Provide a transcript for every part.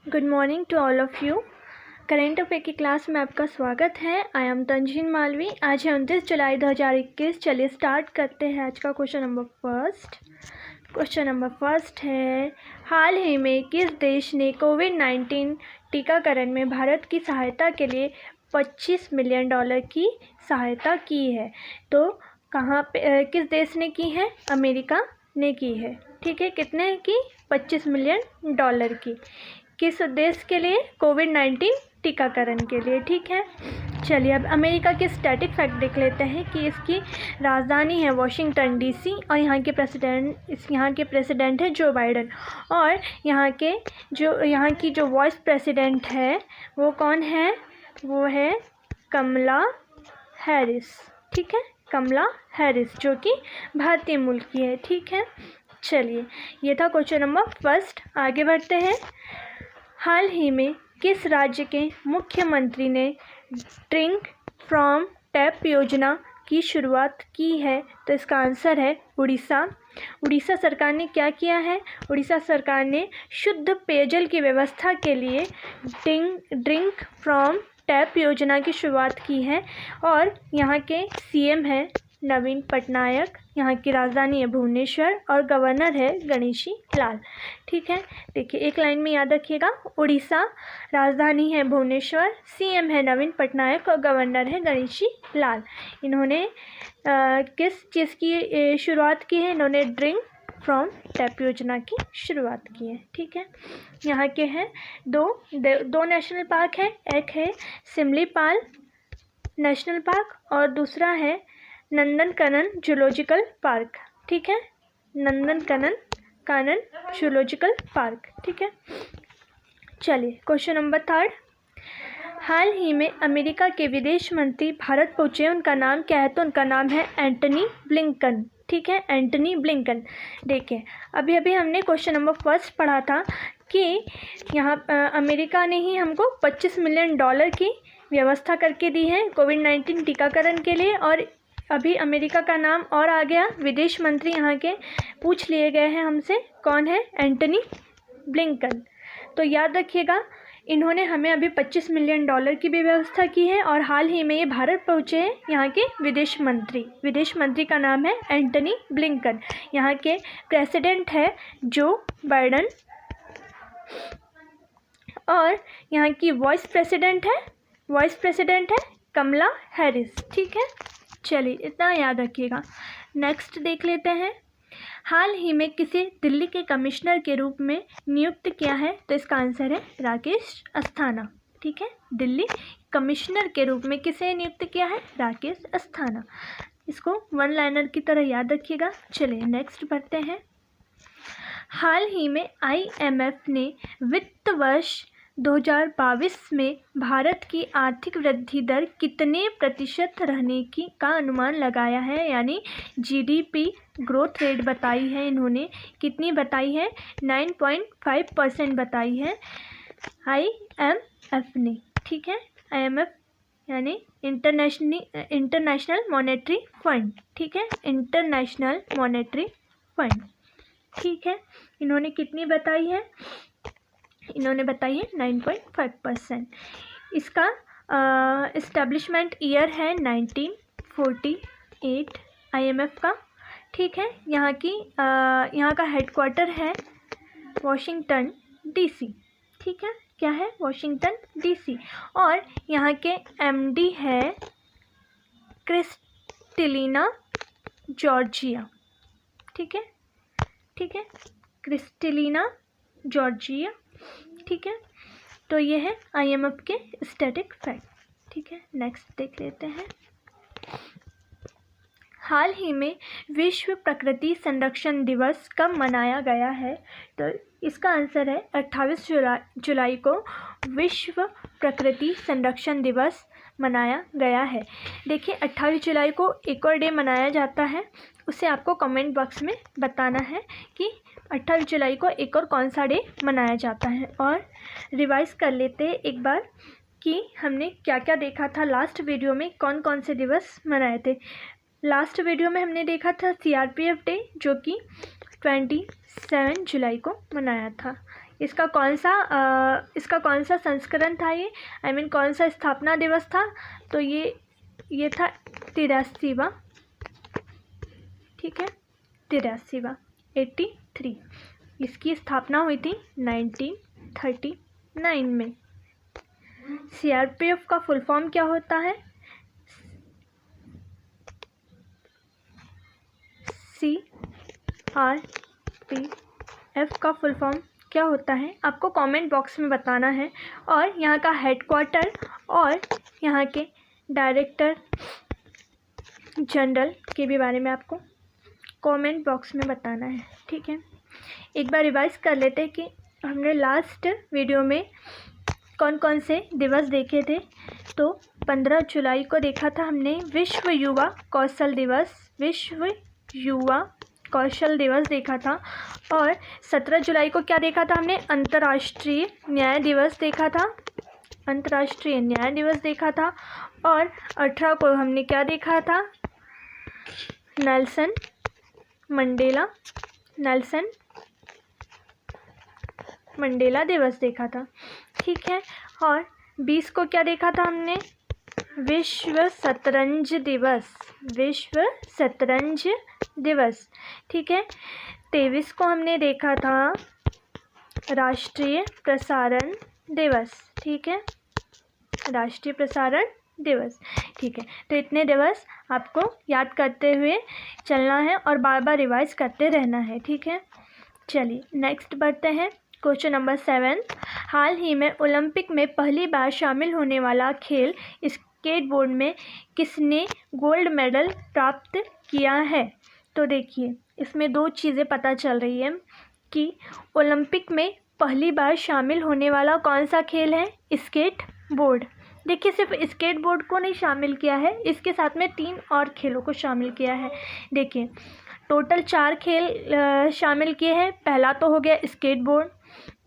Good morning to all of you. Current affair की class में आपका स्वागत है। I am Tanzeen Malvi. आज है 29 जुलाई 2021। चलिए स्टार्ट करते हैं आज का क्वेश्चन नंबर फर्स्ट है, हाल ही में किस देश ने कोविड-19 टीकाकरण में भारत की सहायता के लिए $25 मिलियन की सहायता की है? तो कहाँ पे किस देश ने की है? अमेरिका ने की है। ठीक है, कितने की? $25 मिलियन की। किस देश के लिए? कोविड-19 टीकाकरण के लिए। ठीक है, चलिए अब अमेरिका के स्टैटिक फैक्ट देख लेते हैं कि इसकी राजधानी है वाशिंगटन डीसी और यहाँ के प्रेसिडेंट है जो बाइडन, और यहाँ की जो वाइस प्रेसिडेंट है वो कौन है? वो है कमला हैरिस। ठीक है, कमला हैरिस जो कि भारतीय मूल की है। ठीक है, चलिए ये था क्वेश्चन नंबर फर्स्ट। आगे बढ़ते हैं। हाल ही में किस राज्य के मुख्यमंत्री ने ड्रिंक फ्रॉम टैप योजना की शुरुआत की है? तो इसका आंसर है उड़ीसा। उड़ीसा सरकार ने क्या किया है? उड़ीसा सरकार ने शुद्ध पेयजल की व्यवस्था के लिए ड्रिंक फ्रॉम टैप योजना की शुरुआत की है, और यहाँ के सीएम है नवीन पटनायक, यहाँ की राजधानी है भुवनेश्वर और गवर्नर है गणेशी लाल। ठीक है, देखिए एक लाइन में याद रखिएगा, उड़ीसा, राजधानी है भुवनेश्वर, सीएम है नवीन पटनायक और गवर्नर है गणेशी लाल। इन्होंने किस चीज़ की शुरुआत की है? इन्होंने ड्रिंक फ्रॉम टैप योजना की शुरुआत की है। ठीक है, यहाँ के हैं दो नेशनल पार्क है, एक है सिमलीपाल नेशनल पार्क और दूसरा है नंदनकानन जूलॉजिकल पार्क। ठीक है, नंदनकानन जूलॉजिकल पार्क। ठीक है, चलिए क्वेश्चन नंबर थर्ड। हाल ही में अमेरिका के विदेश मंत्री भारत पहुँचे, उनका नाम क्या है? तो उनका नाम है एंटनी ब्लिंकन। ठीक है, एंटनी ब्लिंकन। देखिए अभी हमने क्वेश्चन नंबर फर्स्ट पढ़ा था कि यहाँ अमेरिका ने ही हमको $25 मिलियन की व्यवस्था करके दी है कोविड-19 टीकाकरण के लिए, और अभी अमेरिका का नाम और आ गया, विदेश मंत्री यहाँ के पूछ लिए गए हैं हमसे, कौन है? Antony Blinken. तो याद रखिएगा, इन्होंने हमें अभी $25 मिलियन की भी व्यवस्था की है, और हाल ही में ये भारत पहुँचे हैं यहाँ के विदेश मंत्री का नाम है एंटनी ब्लिंकन। यहाँ के प्रेसिडेंट है जो बाइडन, और यहाँ की वाइस प्रेसिडेंट है कमला हैरिस। ठीक है, चलिए इतना याद रखिएगा। नेक्स्ट देख लेते हैं। हाल ही में किसे दिल्ली के कमिश्नर के रूप में नियुक्त किया है? तो इसका आंसर है राकेश अस्थाना। ठीक है, दिल्ली कमिश्नर के रूप में किसे नियुक्त किया है? राकेश अस्थाना। इसको वन लाइनर की तरह याद रखिएगा। चलिए नेक्स्ट बढ़ते हैं। हाल ही में IMF ने वित्त वर्ष 2022 में भारत की आर्थिक वृद्धि दर कितने प्रतिशत रहने का अनुमान लगाया है? यानी GDP ग्रोथ रेट बताई है इन्होंने, कितनी बताई है? 9.5% बताई है IMF ने। ठीक है, IMF यानी इंटरनेशनल मॉनेटरी फंड। ठीक है, इंटरनेशनल मॉनेटरी फंड। ठीक है, इन्होंने कितनी बताई है? इन्होंने बताई है 9.5%। इसका इस्टेब्लिशमेंट ईयर है 1948 IMF का। ठीक है, यहाँ का हेडक्वार्टर है वाशिंगटन डीसी। ठीक है, क्या है? Washington DC. और यहाँ के MD है क्रिस्टलिना जॉर्जिया। ठीक है, क्रिस्टलिना जॉर्जिया। ठीक है, तो ये है IMF के स्टैटिक फैक्ट। ठीक है, नेक्स्ट देख लेते हैं। हाल ही में विश्व प्रकृति संरक्षण दिवस कब मनाया गया है? तो इसका आंसर है 28 जुलाई को विश्व प्रकृति संरक्षण दिवस मनाया गया है। देखिए 28 जुलाई को एक और डे मनाया जाता है, उसे आपको कमेंट बॉक्स में बताना है कि 28 जुलाई को एक और कौन सा डे मनाया जाता है। और रिवाइज़ कर लेते हैं एक बार कि हमने क्या क्या देखा था लास्ट वीडियो में, कौन कौन से दिवस मनाए थे। लास्ट वीडियो में हमने देखा था CRPF डे, जो कि 27 जुलाई को मनाया था। इसका कौन सा संस्करण था ये, कौन सा स्थापना दिवस था, तो ये था 83वां, ठीक है, 83वां, 83। इसकी स्थापना हुई थी 1939 में। CRPF का फुल फॉर्म क्या होता है? CRPF का फुल फॉर्म क्या होता है आपको कमेंट बॉक्स में बताना है, और यहाँ का हेडक्वार्टर और यहाँ के डायरेक्टर जनरल के भी बारे में आपको कमेंट बॉक्स में बताना है, ठीक है। एक बार रिवाइज कर लेते हैं कि हमने लास्ट वीडियो में कौन कौन से दिवस देखे थे। तो 15 जुलाई को देखा था हमने विश्व युवा कौशल दिवस, विश्व युवा कौशल दिवस देखा था। और 17 जुलाई को क्या देखा था हमने? अंतर्राष्ट्रीय न्याय दिवस देखा था, अंतर्राष्ट्रीय न्याय दिवस देखा था। और 18 को हमने क्या देखा था? नेल्सन मंडेला दिवस देखा था, ठीक है। और 20 को क्या देखा था हमने? विश्व शतरंज दिवस, विश्व शतरंज दिवस, ठीक है। 23 को हमने देखा था राष्ट्रीय प्रसारण दिवस, ठीक है, राष्ट्रीय प्रसारण दिवस, ठीक है। तो इतने दिवस आपको याद करते हुए चलना है और बार बार रिवाइज करते रहना है, ठीक है। चलिए नेक्स्ट बढ़ते हैं। क्वेश्चन नंबर 7, हाल ही में ओलंपिक में पहली बार शामिल होने वाला खेल स्केटबोर्ड में किसने गोल्ड मेडल प्राप्त किया है? तो देखिए इसमें दो चीज़ें पता चल रही है कि ओलंपिक में पहली बार शामिल होने वाला कौन सा खेल है? स्केटबोर्ड। देखिए सिर्फ स्केटबोर्ड को नहीं शामिल किया है, इसके साथ में 3 और खेलों को शामिल किया है। देखिए टोटल 4 खेल शामिल किए हैं। पहला तो हो गया स्केटबोर्ड,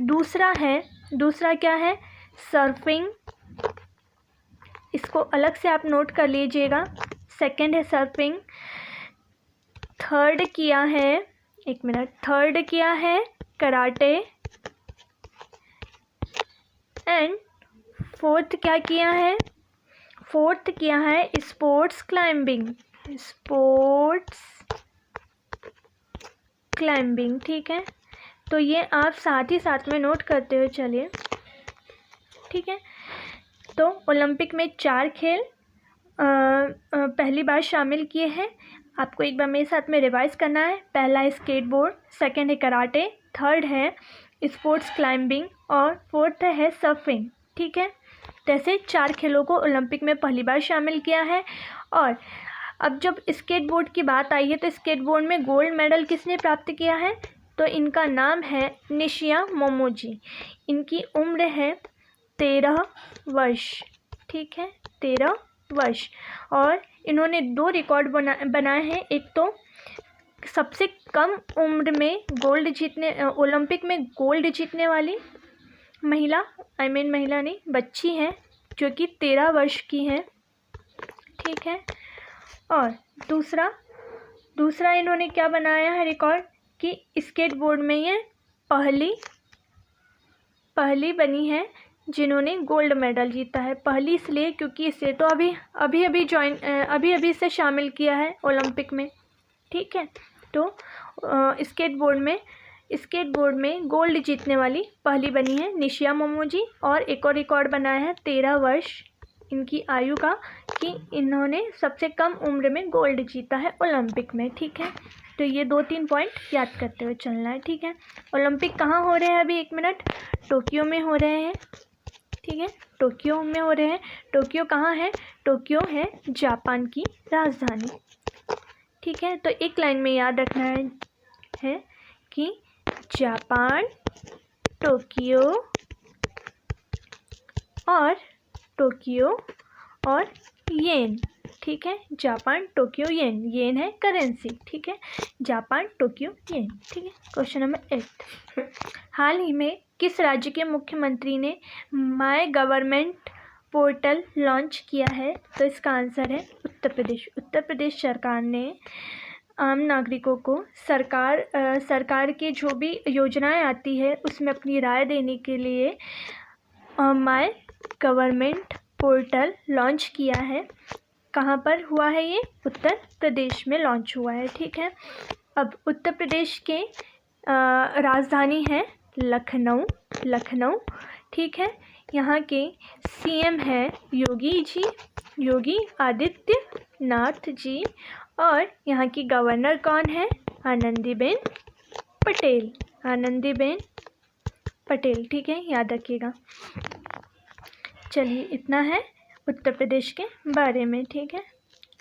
दूसरा क्या है? सर्फिंग, इसको अलग से आप नोट कर लीजिएगा, सेकंड है सर्फिंग। थर्ड किया है कराटे, एंड फोर्थ किया है स्पोर्ट्स क्लाइंबिंग, ठीक है। तो ये आप साथ ही साथ में नोट करते हुए चलिए, ठीक है। तो ओलंपिक में 4 खेल पहली बार शामिल किए हैं। आपको एक बार मेरे साथ में रिवाइज करना है। पहला है स्केटबोर्ड, सेकंड है कराटे, थर्ड है स्पोर्ट्स क्लाइंबिंग और फोर्थ है सर्फिंग, ठीक है। जैसे 4 खेलों को ओलंपिक में पहली बार शामिल किया है। और अब जब स्केटबोर्ड की बात आई है तो स्केटबोर्ड में गोल्ड मेडल किसने प्राप्त किया है? तो इनका नाम है निशिया मोमोजी। इनकी उम्र है 13 वर्ष, ठीक है, 13 वर्ष। और इन्होंने 2 रिकॉर्ड बनाए हैं। एक तो सबसे कम उम्र में ओलंपिक में गोल्ड जीतने वाली महिला, महिला नहीं, बच्ची है, जो कि 13 वर्ष की है, ठीक है। और दूसरा इन्होंने क्या बनाया है रिकॉर्ड कि स्केटबोर्ड में ये पहली बनी है जिन्होंने गोल्ड मेडल जीता है। पहली इसलिए क्योंकि इसे तो अभी इसे शामिल किया है ओलंपिक में, ठीक है। तो स्केटबोर्ड में गोल्ड जीतने वाली पहली बनी है निशिया मोमोजी। और एक और रिकॉर्ड बनाया है 13 वर्ष इनकी आयु का, कि इन्होंने सबसे कम उम्र में गोल्ड जीता है ओलंपिक में, ठीक है। तो ये 2-3 पॉइंट याद करते हुए चलना है, ठीक है। ओलंपिक कहाँ हो रहे हैं अभी? 1 मिनट, टोक्यो में हो रहे हैं, ठीक है, टोक्यो में हो रहे हैं। टोक्यो कहाँ है? टोक्यो है जापान की राजधानी, ठीक है। तो एक लाइन में याद रखना है कि जापान, टोक्यो और येन, ठीक है। जापान, टोक्यो, येन है करेंसी, ठीक है। जापान, टोक्यो, येन, ठीक है। क्वेश्चन नंबर 8, हाल ही में किस राज्य के मुख्यमंत्री ने माय गवर्नमेंट पोर्टल लॉन्च किया है? तो इसका आंसर है उत्तर प्रदेश। उत्तर प्रदेश सरकार ने आम नागरिकों को सरकार की जो भी योजनाएं आती है उसमें अपनी राय देने के लिए माय गवर्नमेंट पोर्टल लॉन्च किया है। कहाँ पर हुआ है ये? उत्तर प्रदेश में लॉन्च हुआ है। ठीक है, अब उत्तर प्रदेश के राजधानी है लखनऊ। ठीक है, यहाँ के सीएम है योगी आदित्यनाथ जी, और यहाँ की गवर्नर कौन है? आनंदीबेन पटेल। ठीक है, याद रखिएगा। चलिए, इतना है उत्तर प्रदेश के बारे में। ठीक है,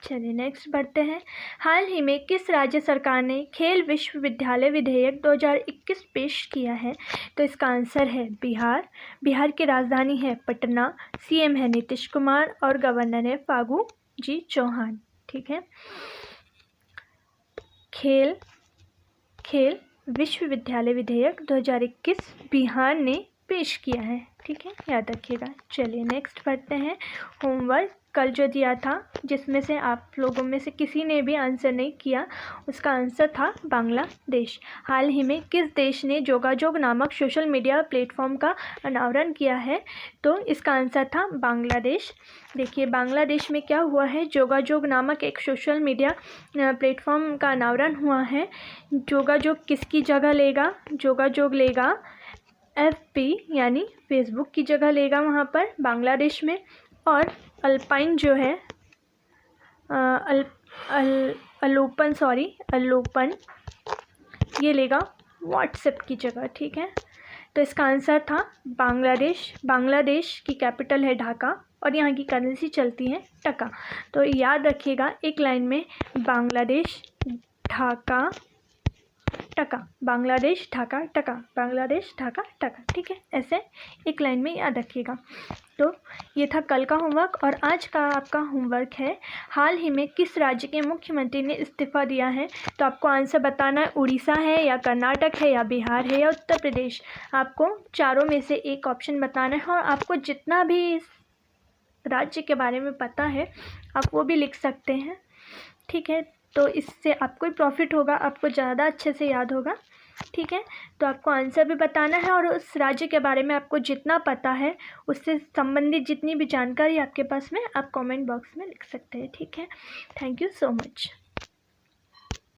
चलिए नेक्स्ट बढ़ते हैं। हाल ही में किस राज्य सरकार ने खेल विश्वविद्यालय विधेयक 2021 पेश किया है? तो इसका आंसर है बिहार की राजधानी है पटना, सीएम है नीतीश कुमार और गवर्नर है फागू जी चौहान। ठीक है, खेल विश्वविद्यालय विधेयक 2021 बिहार ने पेश किया है। ठीक है, याद रखिएगा। चलिए नेक्स्ट पढ़ते हैं। होमवर्क कल जो दिया था, जिसमें से आप लोगों में से किसी ने भी आंसर नहीं किया, उसका आंसर था बांग्लादेश। हाल ही में किस देश ने जोगाजोग नामक सोशल मीडिया प्लेटफॉर्म का अनावरण किया है? तो इसका आंसर था बांग्लादेश। देखिए, बांग्लादेश में क्या हुआ है, जोगाजोग नामक एक सोशल मीडिया प्लेटफॉर्म का अनावरण हुआ है। जोगाजोग किसकी जगह लेगा? जोगाजोग लेगा FB यानी फेसबुक की जगह लेगा वहाँ पर बांग्लादेश में, और अल्पाइन जो है अलोपन ये लेगा व्हाट्सएप की जगह। ठीक है, तो इसका आंसर था बांग्लादेश की कैपिटल है ढाका और यहाँ की करेंसी चलती है टका। तो याद रखिएगा, एक लाइन में बांग्लादेश ढाका टका, बांग्लादेश ढाका टका, बांग्लादेश ढाका टका। ठीक है, ऐसे एक लाइन में याद रखिएगा। तो ये था कल का होमवर्क, और आज का आपका होमवर्क है हाल ही में किस राज्य के मुख्यमंत्री ने इस्तीफ़ा दिया है? तो आपको आंसर बताना है, उड़ीसा है या कर्नाटक है या बिहार है या उत्तर प्रदेश। आपको चारों में से एक ऑप्शन बताना है, और आपको जितना भी इस राज्य के बारे में पता है आप वो भी लिख सकते हैं। ठीक है, तो इससे आपको ही प्रॉफिट होगा, आपको ज़्यादा अच्छे से याद होगा। ठीक है, तो आपको आंसर भी बताना है, और उस राज्य के बारे में आपको जितना पता है उससे संबंधित जितनी भी जानकारी आपके पास में आप कमेंट बॉक्स में लिख सकते हैं। ठीक है, थैंक यू सो मच।